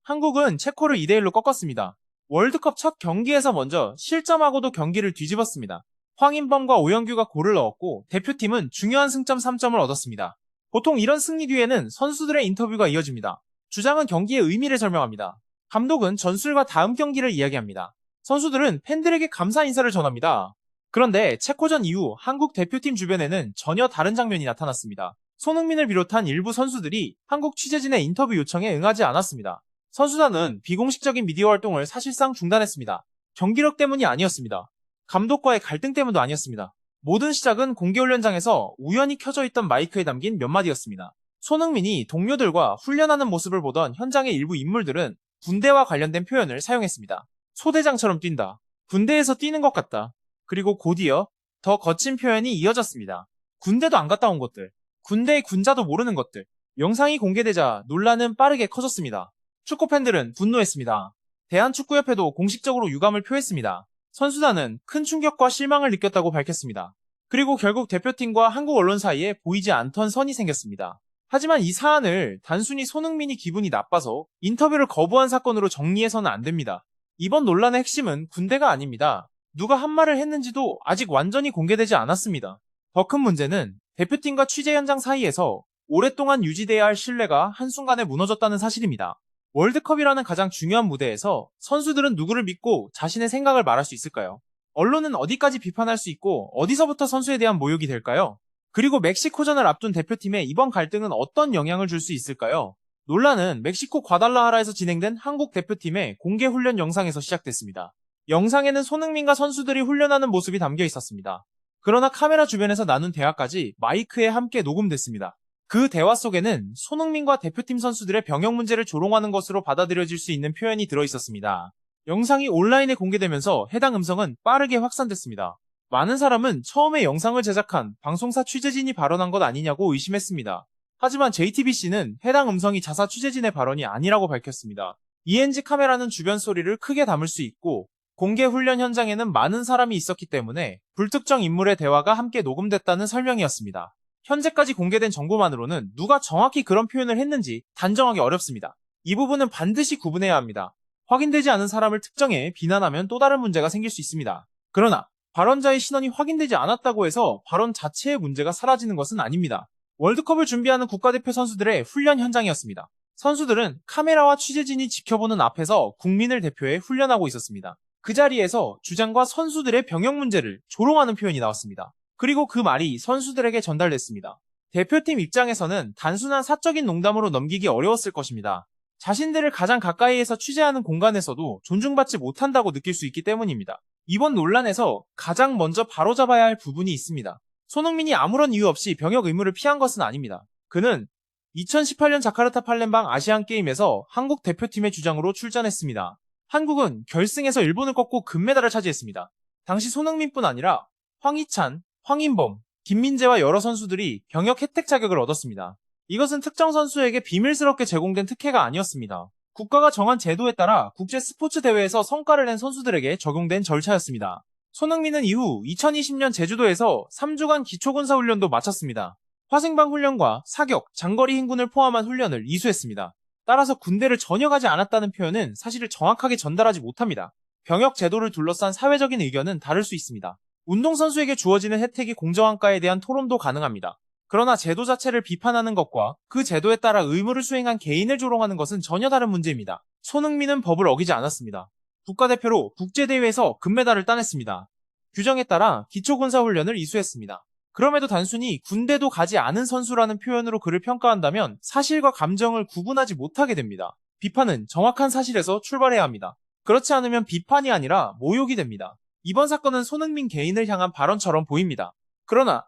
한국은 체코를 2대1로 꺾었습니다. 월드컵 첫 경기에서 먼저 실점하고도 경기를 뒤집었습니다. 황인범과 오영규가 골을 넣었고 대표팀은 중요한 승점 3점을 얻었습니다. 보통 이런 승리 뒤에는 선수들의 인터뷰가 이어집니다. 주장은 경기의 의미를 설명합니다. 감독은 전술과 다음 경기를 이야기합니다. 선수들은 팬들에게 감사 인사를 전합니다. 그런데 체코전 이후 한국 대표팀 주변에는 전혀 다른 장면이 나타났습니다. 손흥민을 비롯한 일부 선수들이 한국 취재진의 인터뷰 요청에 응하지 않았습니다. 선수단은 비공식적인 미디어 활동을 사실상 중단했습니다. 경기력 때문이 아니었습니다. 감독과의 갈등 때문도 아니었습니다. 모든 시작은 공개훈련장에서 우연히 켜져 있던 마이크에 담긴 몇 마디였습니다. 손흥민이 동료들과 훈련하는 모습을 보던 현장의 일부 인물들은 군대와 관련된 표현을 사용했습니다. 소대장처럼 뛴다. 군대에서 뛰는 것 같다. 그리고 곧이어 더 거친 표현이 이어졌습니다. 군대도 안 갔다 온 것들. 군대의 군자도 모르는 것들. 영상이 공개되자 논란은 빠르게 커졌습니다. 축구팬들은 분노했습니다. 대한축구협회도 공식적으로 유감을 표했습니다. 선수단은 큰 충격과 실망을 느꼈다고 밝혔습니다. 그리고 결국 대표팀과 한국 언론 사이에 보이지 않던 선이 생겼습니다. 하지만 이 사안을 단순히 손흥민이 기분이 나빠서 인터뷰를 거부한 사건으로 정리해서는 안 됩니다. 이번 논란의 핵심은 군대가 아닙니다. 누가 한 말을 했는지도 아직 완전히 공개되지 않았습니다. 더 큰 문제는 대표팀과 취재 현장 사이에서 오랫동안 유지돼야 할 신뢰가 한순간에 무너졌다는 사실입니다. 월드컵이라는 가장 중요한 무대에서 선수들은 누구를 믿고 자신의 생각을 말할 수 있을까요? 언론은 어디까지 비판할 수 있고 어디서부터 선수에 대한 모욕이 될까요? 그리고 멕시코전을 앞둔 대표팀에 이번 갈등은 어떤 영향을 줄 수 있을까요? 논란은 멕시코 과달라하라에서 진행된 한국 대표팀의 공개 훈련 영상에서 시작됐습니다. 영상에는 손흥민과 선수들이 훈련하는 모습이 담겨 있었습니다. 그러나 카메라 주변에서 나눈 대화까지 마이크에 함께 녹음됐습니다. 그 대화 속에는 손흥민과 대표팀 선수들의 병역 문제를 조롱하는 것으로 받아들여질 수 있는 표현이 들어있었습니다. 영상이 온라인에 공개되면서 해당 음성은 빠르게 확산됐습니다. 많은 사람은 처음에 영상을 제작한 방송사 취재진이 발언한 것 아니냐고 의심했습니다. 하지만 JTBC는 해당 음성이 자사 취재진의 발언이 아니라고 밝혔습니다. ENG 카메라는 주변 소리를 크게 담을 수 있고 공개 훈련 현장에는 많은 사람이 있었기 때문에 불특정 인물의 대화가 함께 녹음됐다는 설명이었습니다. 현재까지 공개된 정보만으로는 누가 정확히 그런 표현을 했는지 단정하기 어렵습니다. 이 부분은 반드시 구분해야 합니다. 확인되지 않은 사람을 특정해 비난하면 또 다른 문제가 생길 수 있습니다. 그러나 발언자의 신원이 확인되지 않았다고 해서 발언 자체의 문제가 사라지는 것은 아닙니다. 월드컵을 준비하는 국가대표 선수들의 훈련 현장이었습니다. 선수들은 카메라와 취재진이 지켜보는 앞에서 국민을 대표해 훈련하고 있었습니다. 그 자리에서 주장과 선수들의 병역 문제를 조롱하는 표현이 나왔습니다. 그리고 그 말이 선수들에게 전달됐습니다. 대표팀 입장에서는 단순한 사적인 농담으로 넘기기 어려웠을 것입니다. 자신들을 가장 가까이에서 취재하는 공간에서도 존중받지 못한다고 느낄 수 있기 때문입니다. 이번 논란에서 가장 먼저 바로잡아야 할 부분이 있습니다. 손흥민이 아무런 이유 없이 병역 의무를 피한 것은 아닙니다. 그는 2018년 자카르타 팔렘방 아시안게임에서 한국 대표팀의 주장으로 출전했습니다. 한국은 결승에서 일본을 꺾고 금메달을 차지했습니다. 당시 손흥민뿐 아니라 황희찬, 황인범, 김민재와 여러 선수들이 병역 혜택 자격을 얻었습니다. 이것은 특정 선수에게 비밀스럽게 제공된 특혜가 아니었습니다. 국가가 정한 제도에 따라 국제 스포츠 대회에서 성과를 낸 선수들에게 적용된 절차였습니다. 손흥민은 이후 2020년 제주도에서 3주간 기초군사훈련도 마쳤습니다. 화생방 훈련과 사격, 장거리 행군을 포함한 훈련을 이수했습니다. 따라서 군대를 전혀 가지 않았다는 표현은 사실을 정확하게 전달하지 못합니다. 병역 제도를 둘러싼 사회적인 의견은 다를 수 있습니다. 운동선수에게 주어지는 혜택이 공정한가에 대한 토론도 가능합니다. 그러나 제도 자체를 비판하는 것과 그 제도에 따라 의무를 수행한 개인을 조롱하는 것은 전혀 다른 문제입니다. 손흥민은 법을 어기지 않았습니다. 국가대표로 국제대회에서 금메달을 따냈습니다. 규정에 따라 기초군사훈련을 이수했습니다. 그럼에도 단순히 군대도 가지 않은 선수라는 표현으로 그를 평가한다면 사실과 감정을 구분하지 못하게 됩니다. 비판은 정확한 사실에서 출발해야 합니다. 그렇지 않으면 비판이 아니라 모욕이 됩니다. 이번 사건은 손흥민 개인을 향한 발언처럼 보입니다. 그러나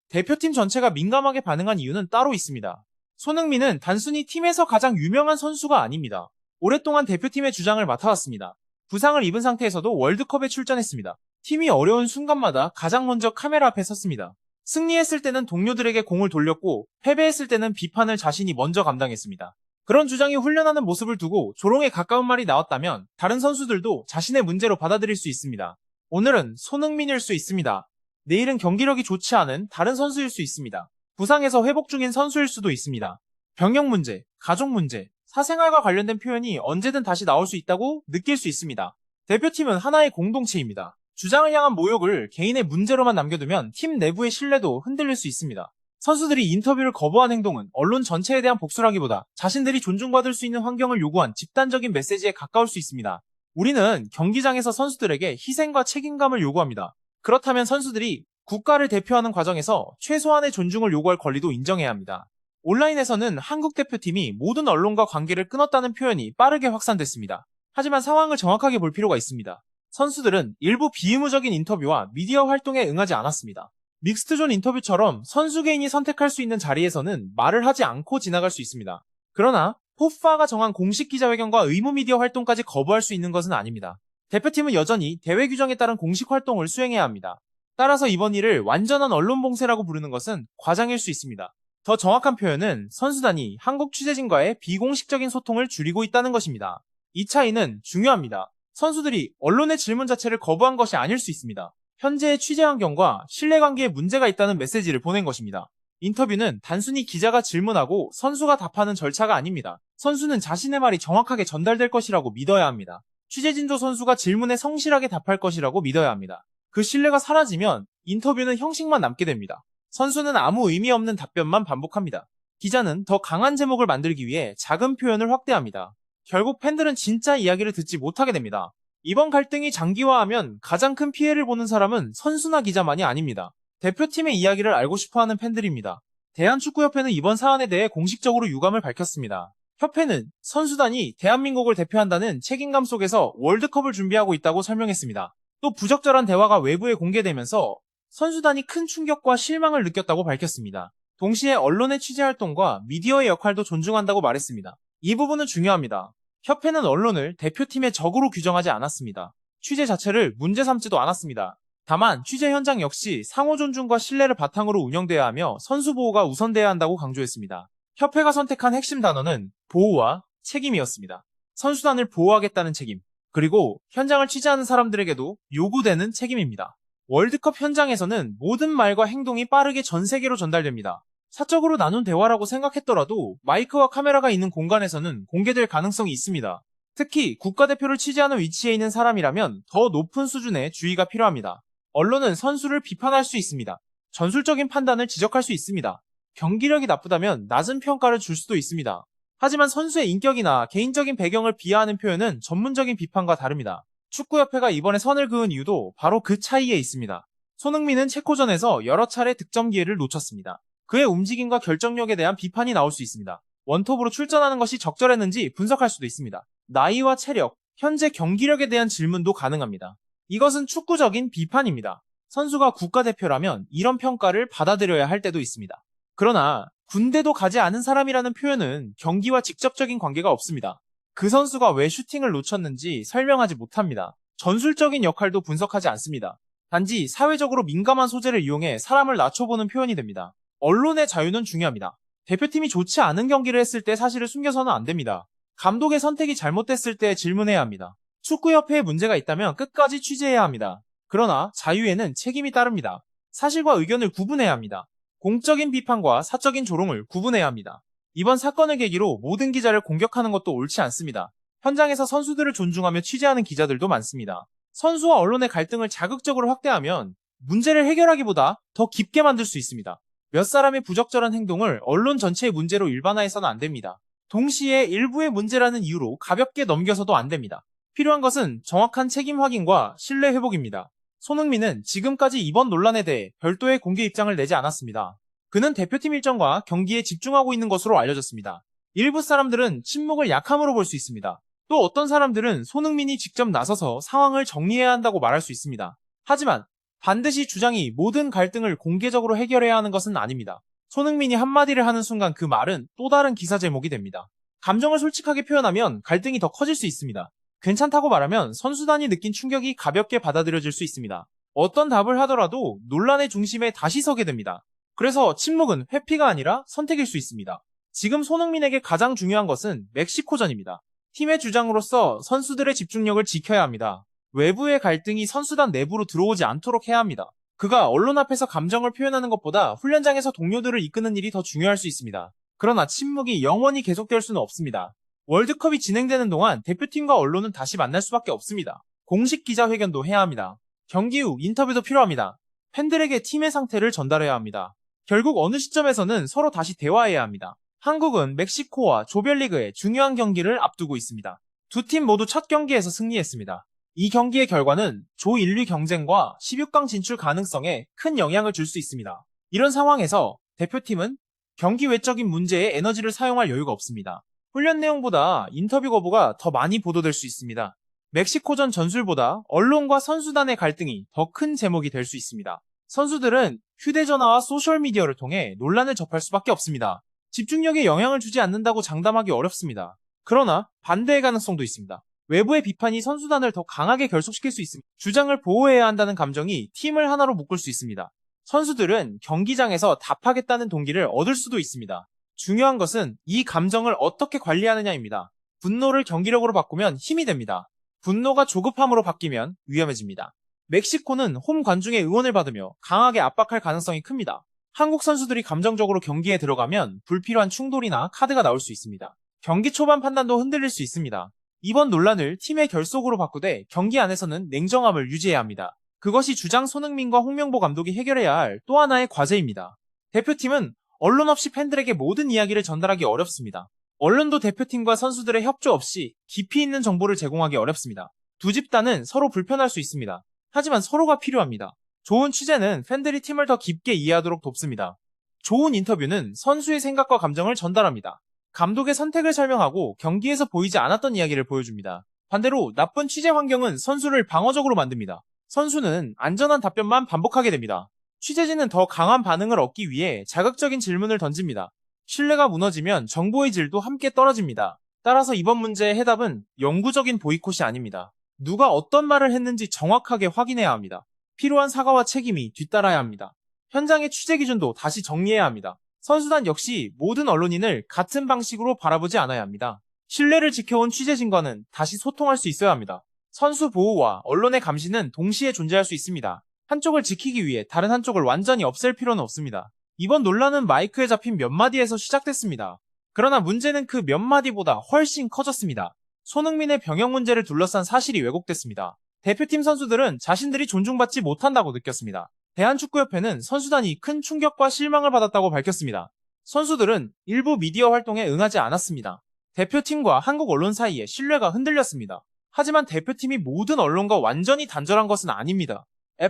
대표팀 전체가 민감하게 반응한 이유는 따로 있습니다. 손흥민은 단순히 팀에서 가장 유명한 선수가 아닙니다. 오랫동안 대표팀의 주장을 맡아왔습니다. 부상을 입은 상태에서도 월드컵에 출전했습니다. 팀이 어려운 순간마다 가장 먼저 카메라 앞에 섰습니다. 승리했을 때는 동료들에게 공을 돌렸고 패배했을 때는 비판을 자신이 먼저 감당했습니다. 그런 주장이 훈련하는 모습을 두고 조롱에 가까운 말이 나왔다면 다른 선수들도 자신의 문제로 받아들일 수 있습니다. 오늘은 손흥민일 수 있습니다. 내일은 경기력이 좋지 않은 다른 선수일 수 있습니다. 부상에서 회복 중인 선수일 수도 있습니다. 병역 문제, 가족 문제, 사생활과 관련된 표현이 언제든 다시 나올 수 있다고 느낄 수 있습니다. 대표팀은 하나의 공동체입니다. 주장을 향한 모욕을 개인의 문제로만 남겨두면 팀 내부의 신뢰도 흔들릴 수 있습니다. 선수들이 인터뷰를 거부한 행동은 언론 전체에 대한 복수라기보다 자신들이 존중받을 수 있는 환경을 요구한 집단적인 메시지에 가까울 수 있습니다. 우리는 경기장에서 선수들에게 희생과 책임감을 요구합니다. 그렇다면 선수들이 국가를 대표하는 과정에서 최소한의 존중을 요구할 권리도 인정해야 합니다. 온라인에서는 한국 대표팀이 모든 언론과 관계를 끊었다는 표현이 빠르게 확산됐습니다. 하지만 상황을 정확하게 볼 필요가 있습니다. 선수들은 일부 비의무적인 인터뷰와 미디어 활동에 응하지 않았습니다. 믹스트존 인터뷰처럼 선수 개인이 선택할 수 있는 자리에서는 말을 하지 않고 지나갈 수 있습니다. 그러나 포파가 정한 공식 기자회견과 의무 미디어 활동까지 거부할 수 있는 것은 아닙니다. 대표팀은 여전히 대회 규정에 따른 공식 활동을 수행해야 합니다. 따라서 이번 일을 완전한 언론 봉쇄라고 부르는 것은 과장일 수 있습니다. 더 정확한 표현은 선수단이 한국 취재진과의 비공식적인 소통을 줄이고 있다는 것입니다. 이 차이는 중요합니다. 선수들이 언론의 질문 자체를 거부한 것이 아닐 수 있습니다. 현재의 취재 환경과 신뢰관계에 문제가 있다는 메시지를 보낸 것입니다. 인터뷰는 단순히 기자가 질문하고 선수가 답하는 절차가 아닙니다. 선수는 자신의 말이 정확하게 전달될 것이라고 믿어야 합니다. 취재진도 선수가 질문에 성실하게 답할 것이라고 믿어야 합니다. 그 신뢰가 사라지면 인터뷰는 형식만 남게 됩니다. 선수는 아무 의미 없는 답변만 반복합니다. 기자는 더 강한 제목을 만들기 위해 작은 표현을 확대합니다. 결국 팬들은 진짜 이야기를 듣지 못하게 됩니다. 이번 갈등이 장기화하면 가장 큰 피해를 보는 사람은 선수나 기자만이 아닙니다. 대표팀의 이야기를 알고 싶어하는 팬들입니다. 대한축구협회는 이번 사안에 대해 공식적으로 유감을 밝혔습니다. 협회는 선수단이 대한민국을 대표한다는 책임감 속에서 월드컵을 준비하고 있다고 설명했습니다. 또 부적절한 대화가 외부에 공개되면서 선수단이 큰 충격과 실망을 느꼈다고 밝혔습니다. 동시에 언론의 취재 활동과 미디어의 역할도 존중한다고 말했습니다. 이 부분은 중요합니다. 협회는 언론을 대표팀의 적으로 규정하지 않았습니다. 취재 자체를 문제 삼지도 않았습니다. 다만 취재 현장 역시 상호 존중과 신뢰를 바탕으로 운영돼야 하며 선수 보호가 우선돼야 한다고 강조했습니다. 협회가 선택한 핵심 단어는 보호와 책임이었습니다. 선수단을 보호하겠다는 책임, 그리고 현장을 취재하는 사람들에게도 요구되는 책임입니다. 월드컵 현장에서는 모든 말과 행동이 빠르게 전 세계로 전달됩니다. 사적으로 나눈 대화라고 생각했더라도 마이크와 카메라가 있는 공간에서는 공개될 가능성이 있습니다. 특히 국가대표를 취재하는 위치에 있는 사람이라면 더 높은 수준의 주의가 필요합니다. 언론은 선수를 비판할 수 있습니다. 전술적인 판단을 지적할 수 있습니다. 경기력이 나쁘다면 낮은 평가를 줄 수도 있습니다. 하지만 선수의 인격이나 개인적인 배경을 비하하는 표현은 전문적인 비판과 다릅니다. 축구협회가 이번에 선을 그은 이유도 바로 그 차이에 있습니다. 손흥민은 체코전에서 여러 차례 득점 기회를 놓쳤습니다. 그의 움직임과 결정력에 대한 비판이 나올 수 있습니다. 원톱으로 출전하는 것이 적절했는지 분석할 수도 있습니다. 나이와 체력, 현재 경기력에 대한 질문도 가능합니다. 이것은 축구적인 비판입니다. 선수가 국가대표라면 이런 평가를 받아들여야 할 때도 있습니다. 그러나 군대도 가지 않은 사람이라는 표현은 경기와 직접적인 관계가 없습니다. 그 선수가 왜 슈팅을 놓쳤는지 설명하지 못합니다. 전술적인 역할도 분석하지 않습니다. 단지 사회적으로 민감한 소재를 이용해 사람을 낮춰보는 표현이 됩니다. 언론의 자유는 중요합니다. 대표팀이 좋지 않은 경기를 했을 때 사실을 숨겨서는 안 됩니다. 감독의 선택이 잘못됐을 때 질문해야 합니다. 축구협회에 문제가 있다면 끝까지 취재해야 합니다. 그러나 자유에는 책임이 따릅니다. 사실과 의견을 구분해야 합니다. 공적인 비판과 사적인 조롱을 구분해야 합니다. 이번 사건을 계기로 모든 기자를 공격하는 것도 옳지 않습니다. 현장에서 선수들을 존중하며 취재하는 기자들도 많습니다. 선수와 언론의 갈등을 자극적으로 확대하면 문제를 해결하기보다 더 깊게 만들 수 있습니다. 몇 사람의 부적절한 행동을 언론 전체의 문제로 일반화해서는 안 됩니다. 동시에 일부의 문제라는 이유로 가볍게 넘겨서도 안 됩니다. 필요한 것은 정확한 책임 확인과 신뢰 회복입니다. 손흥민은 지금까지 이번 논란에 대해 별도의 공개 입장을 내지 않았습니다. 그는 대표팀 일정과 경기에 집중하고 있는 것으로 알려졌습니다. 일부 사람들은 침묵을 약함으로 볼 수 있습니다. 또 어떤 사람들은 손흥민이 직접 나서서 상황을 정리해야 한다고 말할 수 있습니다. 하지만 반드시 주장이 모든 갈등을 공개적으로 해결해야 하는 것은 아닙니다. 손흥민이 한마디를 하는 순간 그 말은 또 다른 기사 제목이 됩니다. 감정을 솔직하게 표현하면 갈등이 더 커질 수 있습니다. 괜찮다고 말하면 선수단이 느낀 충격이 가볍게 받아들여질 수 있습니다. 어떤 답을 하더라도 논란의 중심에 다시 서게 됩니다. 그래서 침묵은 회피가 아니라 선택일 수 있습니다. 지금 손흥민에게 가장 중요한 것은 멕시코전입니다. 팀의 주장으로서 선수들의 집중력을 지켜야 합니다. 외부의 갈등이 선수단 내부로 들어오지 않도록 해야 합니다. 그가 언론 앞에서 감정을 표현하는 것보다 훈련장에서 동료들을 이끄는 일이 더 중요할 수 있습니다. 그러나 침묵이 영원히 계속될 수는 없습니다. 월드컵이 진행되는 동안 대표팀과 언론은 다시 만날 수밖에 없습니다. 공식 기자회견도 해야 합니다. 경기 후 인터뷰도 필요합니다. 팬들에게 팀의 상태를 전달해야 합니다. 결국 어느 시점에서는 서로 다시 대화해야 합니다. 한국은 멕시코와 조별리그의 중요한 경기를 앞두고 있습니다. 두 팀 모두 첫 경기에서 승리했습니다. 이 경기의 결과는 조 1위 경쟁과 16강 진출 가능성에 큰 영향을 줄 수 있습니다. 이런 상황에서 대표팀은 경기 외적인 문제에 에너지를 사용할 여유가 없습니다. 훈련 내용보다 인터뷰 거부가 더 많이 보도될 수 있습니다. 멕시코전 전술보다 언론과 선수단의 갈등이 더 큰 제목이 될 수 있습니다. 선수들은 휴대전화와 소셜미디어를 통해 논란을 접할 수밖에 없습니다. 집중력에 영향을 주지 않는다고 장담하기 어렵습니다. 그러나 반대의 가능성도 있습니다. 외부의 비판이 선수단을 더 강하게 결속시킬 수 있습니다. 주장을 보호해야 한다는 감정이 팀을 하나로 묶을 수 있습니다. 선수들은 경기장에서 답하겠다는 동기를 얻을 수도 있습니다. 중요한 것은 이 감정을 어떻게 관리하느냐입니다. 분노를 경기력으로 바꾸면 힘이 됩니다. 분노가 조급함으로 바뀌면 위험해집니다. 멕시코는 홈 관중의 응원을 받으며 강하게 압박할 가능성이 큽니다. 한국 선수들이 감정적으로 경기에 들어가면 불필요한 충돌이나 카드가 나올 수 있습니다. 경기 초반 판단도 흔들릴 수 있습니다. 이번 논란을 팀의 결속으로 바꾸되 경기 안에서는 냉정함을 유지해야 합니다. 그것이 주장 손흥민과 홍명보 감독이 해결해야 할 또 하나의 과제입니다. 대표팀은 언론 없이 팬들에게 모든 이야기를 전달하기 어렵습니다. 언론도 대표팀과 선수들의 협조 없이 깊이 있는 정보를 제공하기 어렵습니다. 두 집단은 서로 불편할 수 있습니다. 하지만 서로가 필요합니다. 좋은 취재는 팬들이 팀을 더 깊게 이해하도록 돕습니다. 좋은 인터뷰는 선수의 생각과 감정을 전달합니다. 감독의 선택을 설명하고 경기에서 보이지 않았던 이야기를 보여줍니다. 반대로 나쁜 취재 환경은 선수를 방어적으로 만듭니다. 선수는 안전한 답변만 반복하게 됩니다. 취재진은 더 강한 반응을 얻기 위해 자극적인 질문을 던집니다. 신뢰가 무너지면 정보의 질도 함께 떨어집니다. 따라서 이번 문제의 해답은 영구적인 보이콧이 아닙니다. 누가 어떤 말을 했는지 정확하게 확인해야 합니다. 필요한 사과와 책임이 뒤따라야 합니다. 현장의 취재 기준도 다시 정리해야 합니다. 선수단 역시 모든 언론인을 같은 방식으로 바라보지 않아야 합니다. 신뢰를 지켜온 취재진과는 다시 소통할 수 있어야 합니다. 선수 보호와 언론의 감시는 동시에 존재할 수 있습니다. 한쪽을 지키기 위해 다른 한쪽을 완전히 없앨 필요는 없습니다. 이번 논란은 마이크에 잡힌 몇 마디에서 시작됐습니다. 그러나 문제는 그 몇 마디보다 훨씬 커졌습니다. 손흥민의 병역 문제를 둘러싼 사실이 왜곡됐습니다. 대표팀 선수들은 자신들이 존중받지 못한다고 느꼈습니다. 대한축구협회는 선수단이 큰 충격과 실망을 받았다고 밝혔습니다. 선수들은 일부 미디어 활동에 응하지 않았습니다. 대표팀과 한국 언론 사이에 신뢰가 흔들렸습니다. 하지만 대표팀이 모든 언론과 완전히 단절한 것은 아닙니다.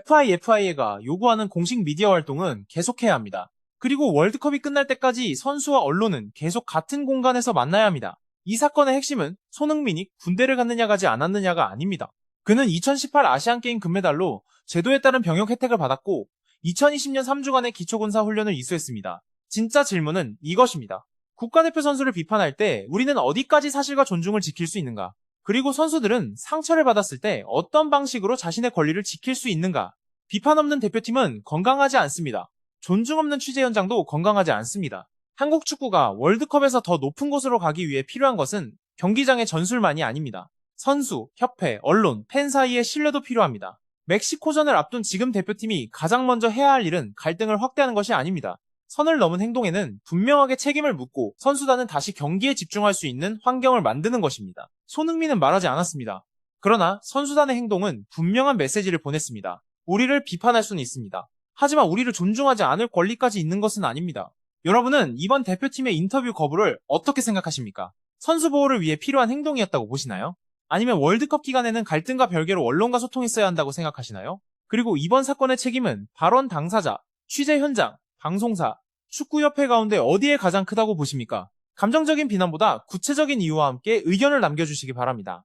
FIFA가 요구하는 공식 미디어 활동은 계속해야 합니다. 그리고 월드컵이 끝날 때까지 선수와 언론은 계속 같은 공간에서 만나야 합니다. 이 사건의 핵심은 손흥민이 군대를 갔느냐 가지 않았느냐가 아닙니다. 그는 2018 아시안게임 금메달로 제도에 따른 병역 혜택을 받았고 2020년 3주간의 기초군사훈련을 이수했습니다. 진짜 질문은 이것입니다. 국가대표 선수를 비판할 때 우리는 어디까지 사실과 존중을 지킬 수 있는가? 그리고 선수들은 상처를 받았을 때 어떤 방식으로 자신의 권리를 지킬 수 있는가? 비판 없는 대표팀은 건강하지 않습니다. 존중 없는 취재 현장도 건강하지 않습니다. 한국 축구가 월드컵에서 더 높은 곳으로 가기 위해 필요한 것은 경기장의 전술만이 아닙니다. 선수, 협회, 언론, 팬 사이의 신뢰도 필요합니다. 멕시코전을 앞둔 지금 대표팀이 가장 먼저 해야 할 일은 갈등을 확대하는 것이 아닙니다. 선을 넘은 행동에는 분명하게 책임을 묻고 선수단은 다시 경기에 집중할 수 있는 환경을 만드는 것입니다. 손흥민은 말하지 않았습니다. 그러나 선수단의 행동은 분명한 메시지를 보냈습니다. 우리를 비판할 수는 있습니다. 하지만 우리를 존중하지 않을 권리까지 있는 것은 아닙니다. 여러분은 이번 대표팀의 인터뷰 거부를 어떻게 생각하십니까? 선수 보호를 위해 필요한 행동이었다고 보시나요? 아니면 월드컵 기간에는 갈등과 별개로 언론과 소통했어야 한다고 생각하시나요? 그리고 이번 사건의 책임은 발언 당사자, 취재 현장, 방송사, 축구협회 가운데 어디에 가장 크다고 보십니까? 감정적인 비난보다 구체적인 이유와 함께 의견을 남겨주시기 바랍니다.